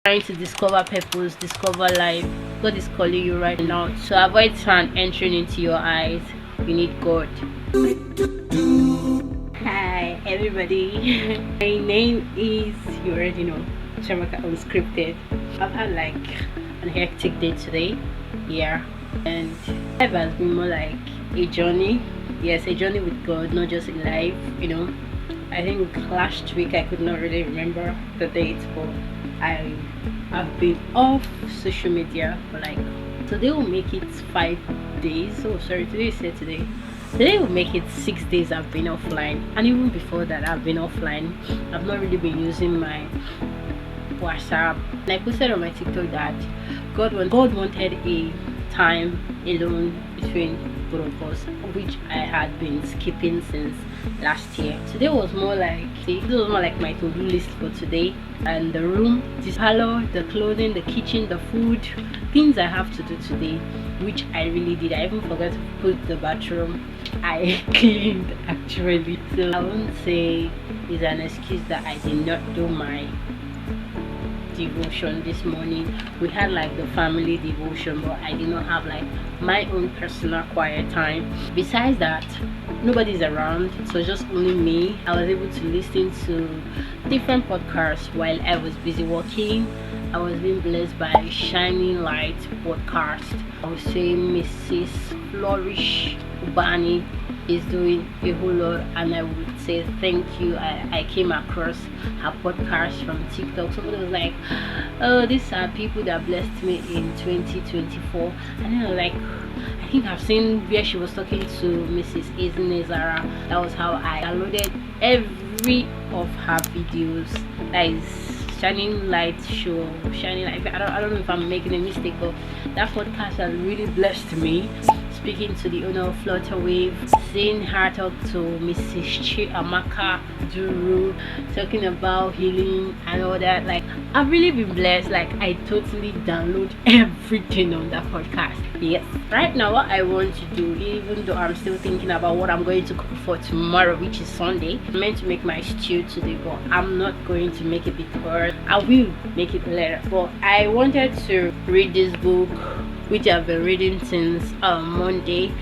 trying to discover purpose, discover life. God is calling you right now. To avoid sand entering into your eyes, you need God. Hi everybody. My name is, you already know, Shamaka Unscripted. I've had like a hectic day today. Yeah. And life has been more like a journey. Yes, a journey with God, not just in life, you know. I think last week I could not really remember the date, but I have been off social media for like, today will make it 5 days. Oh sorry, today is Saturday. Today will make it 6 days I've been offline, and even before that I've been offline. I've not really been using my WhatsApp. And I posted on my TikTok that God wanted a time alone between both of us, which I had been skipping since last year. Today was more like, this was more like my to-do list for today. And the room, the parlor, the clothing, the kitchen, the food, things I have to do today, which I really did. I even forgot to put the bathroom. I cleaned actually, so I won't say it's an excuse that I did not do my devotion this morning. We had like the family devotion, but I did not have like my own personal quiet time. Besides that, nobody's around, so just only me. I was able to listen to different podcasts while I was busy working. I was being blessed by Shining Light podcast. I would say Mrs. Flourish Ubani is doing a whole lot, and I would say thank you. I came across her podcast from TikTok. Somebody was like, oh, these are people that blessed me in 2024, and then I was like, I think I've seen where she was talking to Mrs. Ezinezara. That was how I downloaded every of her videos. That is Shining Light show, Shining Light. I don't know if I'm making a mistake, but that podcast has really blessed me. Speaking to the owner of Flutter Wave, seeing her talk to Mrs. Chiamaka Duru, talking about healing and all that. Like, I've really been blessed. Like, I totally download everything on that podcast. Yes. Right now, what I want to do, even though I'm still thinking about what I'm going to cook for tomorrow, which is Sunday, I'm meant to make my stew today, but I'm not going to make it because I will make it later. But I wanted to read this book, which I've been reading since Monday.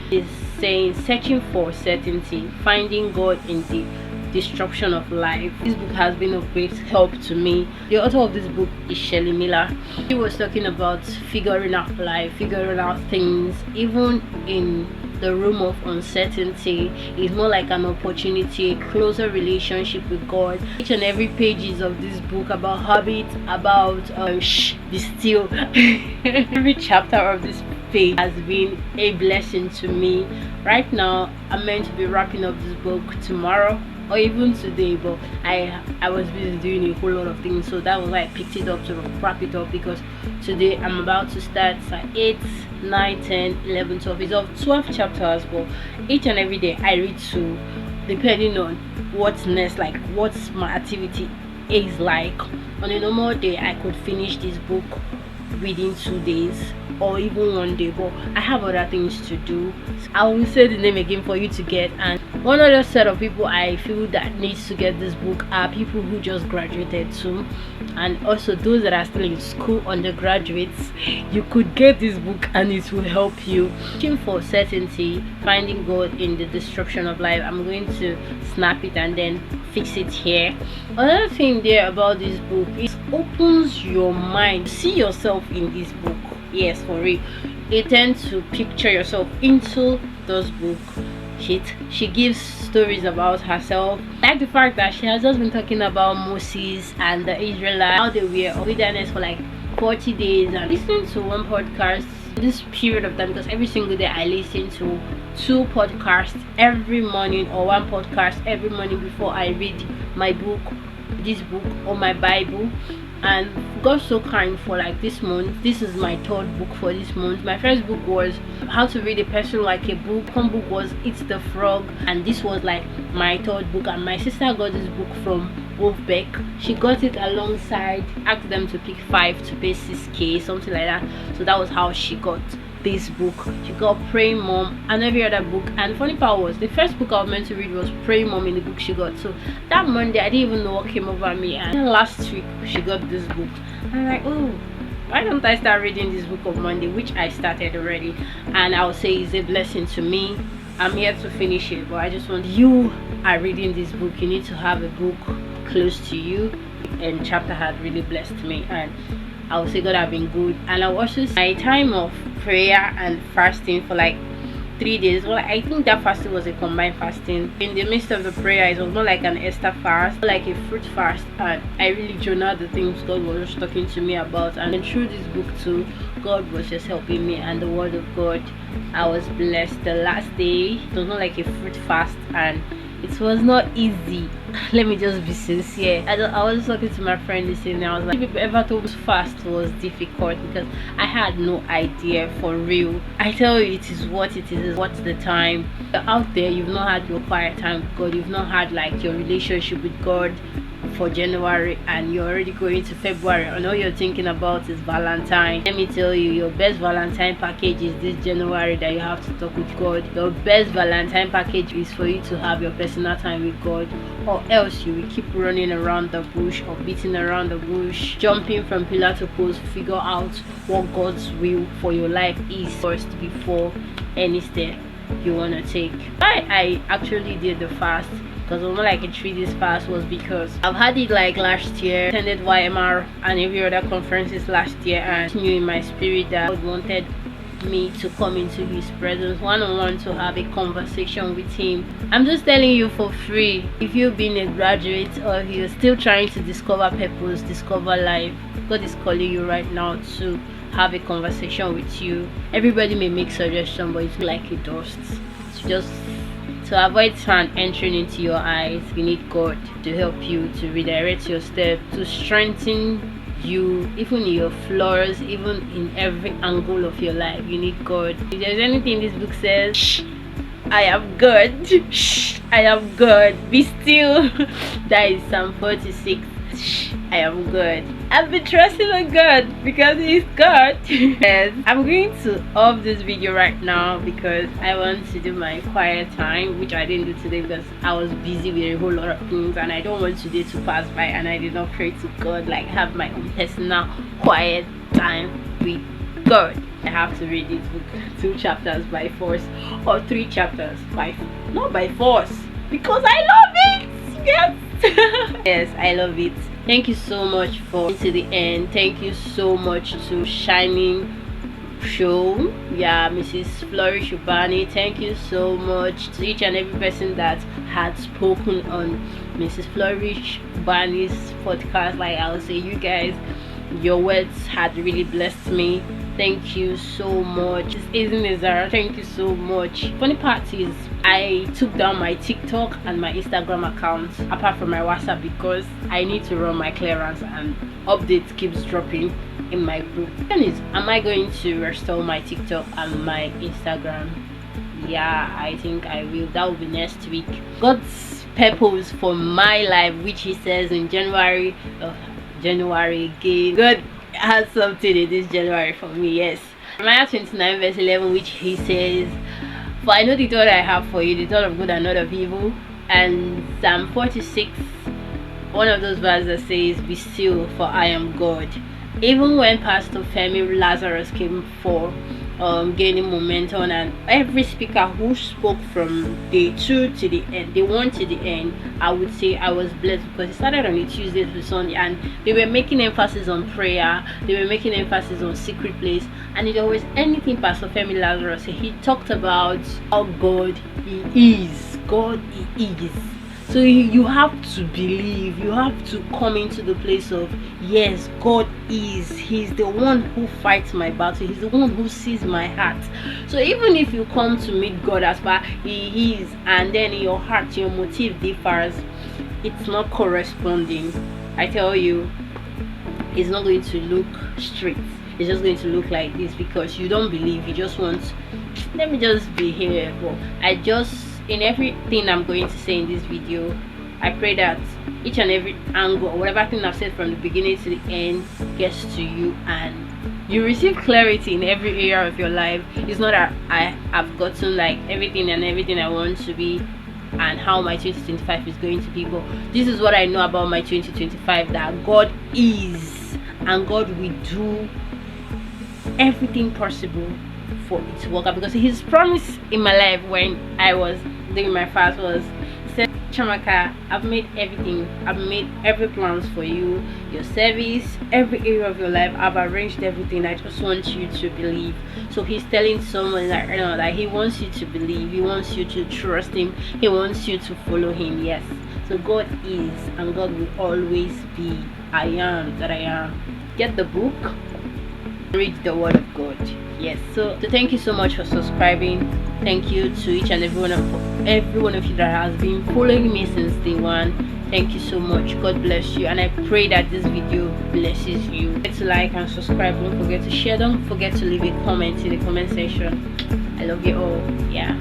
Is saying searching for certainty, finding God in the disruption of life. This book has been of great help to me. The author of this book is Shelly Miller. She was talking about figuring out life, figuring out things, even in the room of uncertainty. Is more like an opportunity, a closer relationship with God. Each and every pages of this book about habits, about be still. Every chapter of this page has been a blessing to me. Right now, I'm meant to be wrapping up this book tomorrow or even today, but I was busy doing a whole lot of things, so that was why I picked it up to wrap it up, because today I'm about to start 8, 9, 10, 11, 12. It's of 12 chapters, but each and every day I read 2, depending on what's next, like what's my activity is like. On a normal day I could finish this book within 2 days or even 1 day, but I have other things to do. I will say the name again for you to get. And one other set of people I feel that needs to get this book are people who just graduated too, and also those that are still in school, undergraduates. You could get this book and it will help you. Searching for certainty, finding God in the disruption of life. I'm going to snap it and then fix it here. Another thing there about this book is opens your mind. See yourself in this book. Yes, for real. You tend to picture yourself into this book. She gives stories about herself. I like the fact that she has just been talking about Moses and the Israelites, how they were in wilderness for like 40 days, and listening to one podcast this period of time, because every single day I listen to 2 podcasts every morning, or 1 podcast every morning before I read my book, this book or my Bible. And God so kind, for like this month, this is my 3rd book for this month. My first book was How to Read a Person Like a Book. One book was It's the Frog, and this was like my 3rd book. And my sister got this book from Wolfbeck. She got it alongside, asked them to pick 5 to pay 6k, something like that. So that was how she got this book. She got Praying Mom and every other book. And the funny part was, the first book I was meant to read was Praying Mom in the book she got. So that Monday I didn't even know what came over me, and last week she got this book. I'm like, oh, why don't I start reading this book on Monday, which I started already, and I would say it's a blessing to me. I'm here to finish it, but I just want you are reading this book, you need to have a book close to you. And chapter had really blessed me, and I would say God have been good. And I also my time of prayer and fasting for like 3 days. Well, I think that fasting was a combined fasting. In the midst of the prayer, it was more like an Esther fast, like a fruit fast, and I really journaled the things God was just talking to me about. And then through this book too, God was just helping me, and the word of God, I was blessed. The last day, it was not like a fruit fast, and it was not easy. Let me just be sincere. I was talking to my friend this evening. I was like, if people ever told me fast was difficult, because I had no idea for real. I tell you, it is what it is. What's the time? You're out there, you've not had your quiet time with God, you've not had like your relationship with God for January, and you're already going to February, and all you're thinking about is Valentine. Let me tell you, your best Valentine package is this January, that you have to talk with God. Your best Valentine package is for you to have your personal time with God, or else you will keep running around the bush or beating around the bush, jumping from pillar to post, figure out what God's will for your life is first before any step you want to take. Why I actually did the fast, because more like a 3 days fast, was because I've had it like last year, attended YMR and every other conferences last year, and knew in my spirit that God wanted me to come into his presence one-on-one to have a conversation with him. I'm just telling you for free, if you've been a graduate or if you're still trying to discover purpose, discover life, God is calling you right now to have a conversation with you. Everybody may make suggestions, but it's like a dust. So just to avoid sand entering into your eyes, you need God to help you, to redirect your step, to strengthen you, even in your flaws, even in every angle of your life. You need God. If there's anything this book says, shh, I am God. Shh, I am God. Be still. That is Psalm 46. Shh, I am God. I've been trusting on God because he's God. Yes, I'm going to off this video right now because I want to do my quiet time, which I didn't do today because I was busy with a whole lot of things, and I don't want today to pass by and I did not pray to God, like have my own personal quiet time with God. I have to read this book 2 chapters by force, or 3 chapters by not by force, because I love it. Yes. Yes, I love it. Thank you so much for to the end. Thank you so much to Shining Show, yeah, Mrs. Flourish Ubani. Thank you so much to each and every person that had spoken on Mrs. Flourish Ubani's podcast. Like I'll say, you guys, your words had really blessed me. Thank you so much. This isn't Izara. Thank you so much. Funny part is I took down my TikTok and my Instagram accounts apart from my WhatsApp because I need to run my clearance and updates keeps dropping in my group. Am I going to restore my TikTok and my Instagram? Yeah, I think I will. That will be next week. God's purpose for my life, which he says in January again. God has something in this January for me. Yes, Jeremiah 29 verse 11, which he says, for I know the thought I have for you, the thought of good and not of evil. And Psalm 46, one of those verses that says, be still, for I am God. Even when Pastor Femi Lazarus came for gaining momentum, and every speaker who spoke from day 2 to the end, day 1 to the end, I would say I was blessed because it started on a Tuesday to Sunday, and they were making emphasis on prayer, they were making emphasis on secret place, and it always anything Pastor Femi Lazarus said, he talked about how God he is. God he is. So you have to believe, you have to come into the place of, yes, God is. He's the one who fights my battle. He's the one who sees my heart. So even if you come to meet God as far he is, and then in your heart your motive differs, it's not corresponding. I tell you, it's not going to look straight. It's just going to look like this because you don't believe. You just want, let me just be here. But in everything I'm going to say in this video, I pray that each and every angle or whatever thing I've said from the beginning to the end gets to you and you receive clarity in every area of your life. It's not that I have gotten like everything I want to be and how my 2025 is going to be, but this is what I know about my 2025, that God is, and God will do everything possible for it to work out, because his promise in my life when I was doing my fast was, he said, Chamaka, I've made everything, I've made every plans for you, your service, every area of your life, I've arranged everything, I just want you to believe. So he's telling someone that, you know, that he wants you to believe, he wants you to trust him, he wants you to follow him. Yes, so God is, and God will always be, I am that I am. Get the book, read the word of God. Yes, so thank you so much for subscribing. Thank you to each and every one of you that has been following me since day one. Thank you so much. God bless you, and I pray that this video blesses you. Don't forget to like and subscribe. Don't forget to share. Don't forget to leave a comment in the comment section. I love you all. Yeah.